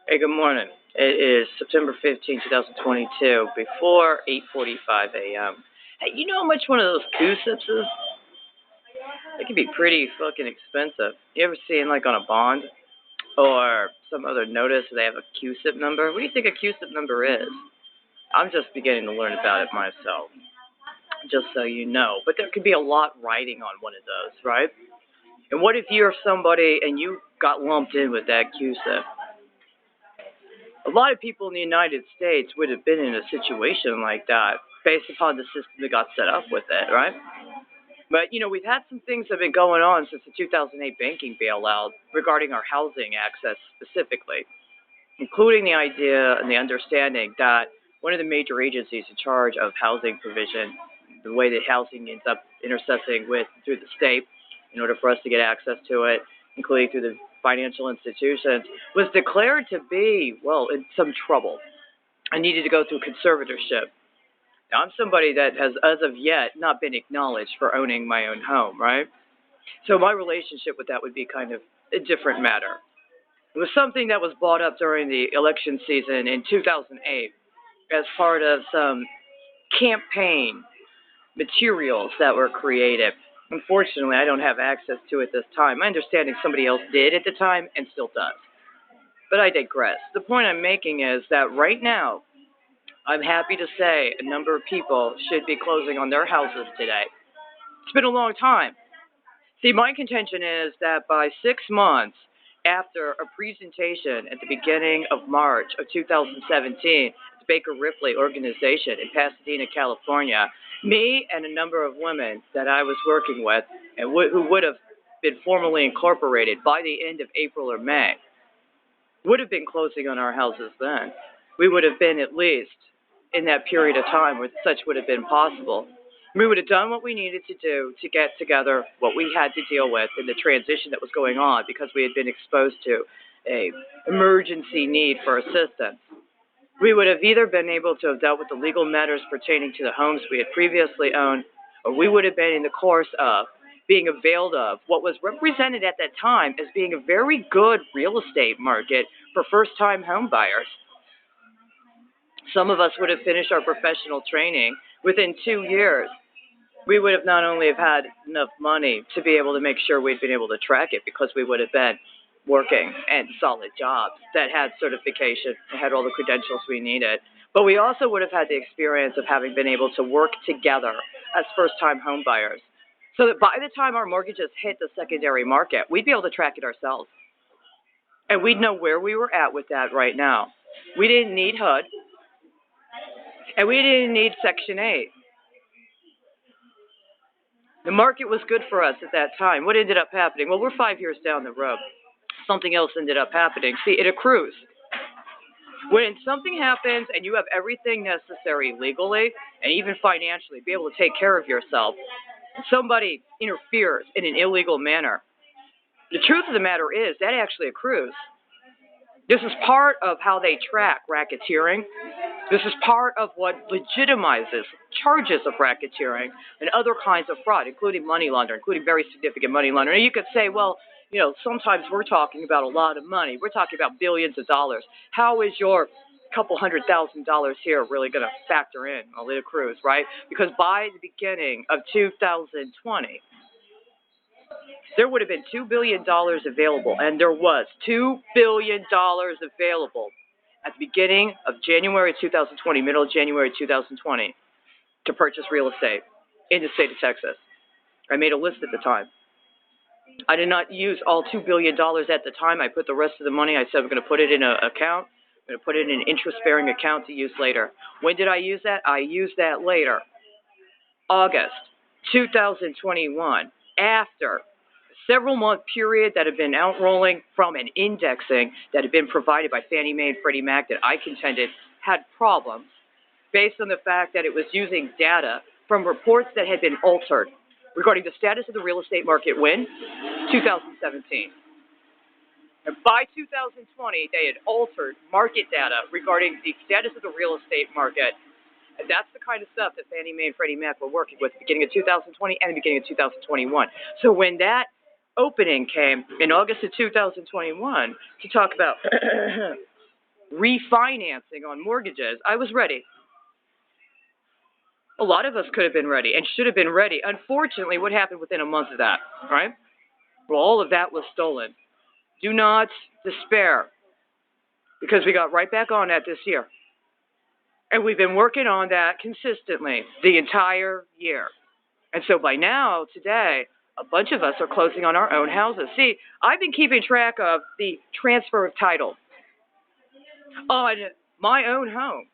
Hey, good morning. It is September 15th, 2022, before 8:45 a.m. Hey, you know how much one of those Q-sips is? It can be pretty fucking expensive. You ever seen, like, on a bond or some other notice they have a Q-sip number? What do you think a Q-sip number is? I'm just beginning to learn about it myself, just so you know. But there could be a lot riding on one of those, right? And what if you're somebody and you got lumped in with that Q-sip? A lot of people in the United States would have been in a situation like that based upon the system that got set up with it, right? But, we've had some things that have been going on since the 2008 banking bailout regarding our housing access specifically, including the idea and the understanding that one of the major agencies in charge of housing provision, the way that housing ends up intersecting with through the state in order for us to get access to it, including through the financial institutions, was declared to be, well, in some trouble. I needed to go through conservatorship. Now, I'm somebody that has, as of yet, not been acknowledged for owning my own home, right? So my relationship with that would be kind of a different matter. It was something that was brought up during the election season in 2008 as part of some campaign materials that were created. Unfortunately, I don't have access to it this time. My understanding somebody else did at the time and still does. But I digress. The point I'm making is that right now, I'm happy to say a number of people should be closing on their houses today. It's been a long time. See, my contention is that by 6 months after a presentation at the beginning of March of 2017 at the Baker Ripley organization in Pasadena, California, me and a number of women that I was working with and who would have been formally incorporated by the end of April or May would have been closing on our houses then. We would have been at least in that period of time where such would have been possible. We would have done what we needed to do to get together what we had to deal with in the transition that was going on because we had been exposed to a emergency need for assistance. We would have either been able to have dealt with the legal matters pertaining to the homes we had previously owned, or we would have been in the course of being availed of what was represented at that time as being a very good real estate market for first-time home buyers. Some of us would have finished our professional training within 2 years. We would have not only have had enough money to be able to make sure we'd been able to track it because we would have been working in solid jobs that had certification and had all the credentials we needed. But we also would have had the experience of having been able to work together as first-time home buyers so that by the time our mortgages hit the secondary market, we'd be able to track it ourselves. And we'd know where we were at with that right now. We didn't need HUD. And we didn't need Section 8. The market was good for us at that time. What ended up happening? Well, we're 5 years down the road. Something else ended up happening. See, it accrues. When something happens and you have everything necessary legally and even financially, be able to take care of yourself, and somebody interferes in an illegal manner, the truth of the matter is that actually accrues. This is part of how they track racketeering. This is part of what legitimizes charges of racketeering and other kinds of fraud, including money laundering, including very significant money laundering. And you could say, well, sometimes we're talking about a lot of money. We're talking about billions of dollars. How is your couple $100,000 here really going to factor in? Well, it accrues, right? Because by the beginning of 2020, there would have been $2 billion available, and there was $2 billion available at the beginning of January 2020, middle of January 2020, to purchase real estate in the state of Texas. I made a list at the time. I did not use all $2 billion at the time. I put the rest of the money, I said we're going to put it in an account. I'm going to put it in an interest-bearing account to use later. When did I use that? I used that later. August 2021, after several-month period that had been outrolling from an indexing that had been provided by Fannie Mae and Freddie Mac that I contended had problems based on the fact that it was using data from reports that had been altered regarding the status of the real estate market when? 2017. And by 2020, they had altered market data regarding the status of the real estate market. And that's the kind of stuff that Fannie Mae and Freddie Mac were working with at the beginning of 2020 and the beginning of 2021. So when that opening came in August of 2021 to talk about refinancing on mortgages. I was ready. A lot of us could have been ready and should have been ready. Unfortunately, what happened within a month of that, right? Well, all of that was stolen. Do not despair, because we got right back on that this year. And we've been working on that consistently the entire year. And so by now, today, a bunch of us are closing on our own houses. See, I've been keeping track of the transfer of title on my own home,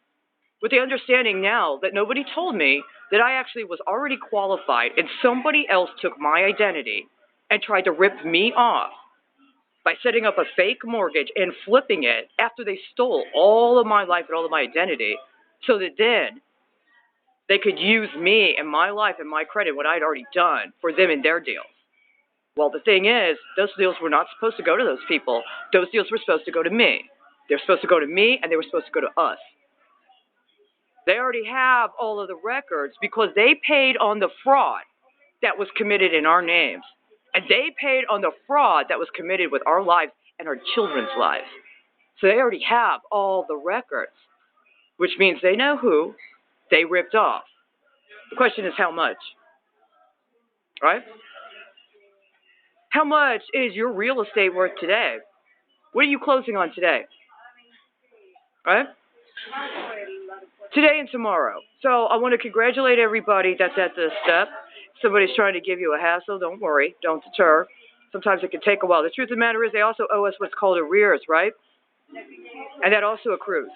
with the understanding now that nobody told me that I actually was already qualified and somebody else took my identity and tried to rip me off by setting up a fake mortgage and flipping it after they stole all of my life and all of my identity, so that then they could use me and my life and my credit, what I'd already done, for them and their deals. Well, the thing is, those deals were not supposed to go to those people. Those deals were supposed to go to me. They're supposed to go to me, and they were supposed to go to us. They already have all of the records because they paid on the fraud that was committed in our names. And they paid on the fraud that was committed with our lives and our children's lives. So they already have all the records, which means they know who they ripped off. The question is how much, right? How much is your real estate worth today? What are you closing on today? Right? Today and tomorrow. So I want to congratulate everybody that's at this step. Somebody's trying to give you a hassle, don't worry, don't deter. Sometimes it can take a while. The truth of the matter is they also owe us what's called arrears, right? And that also accrues.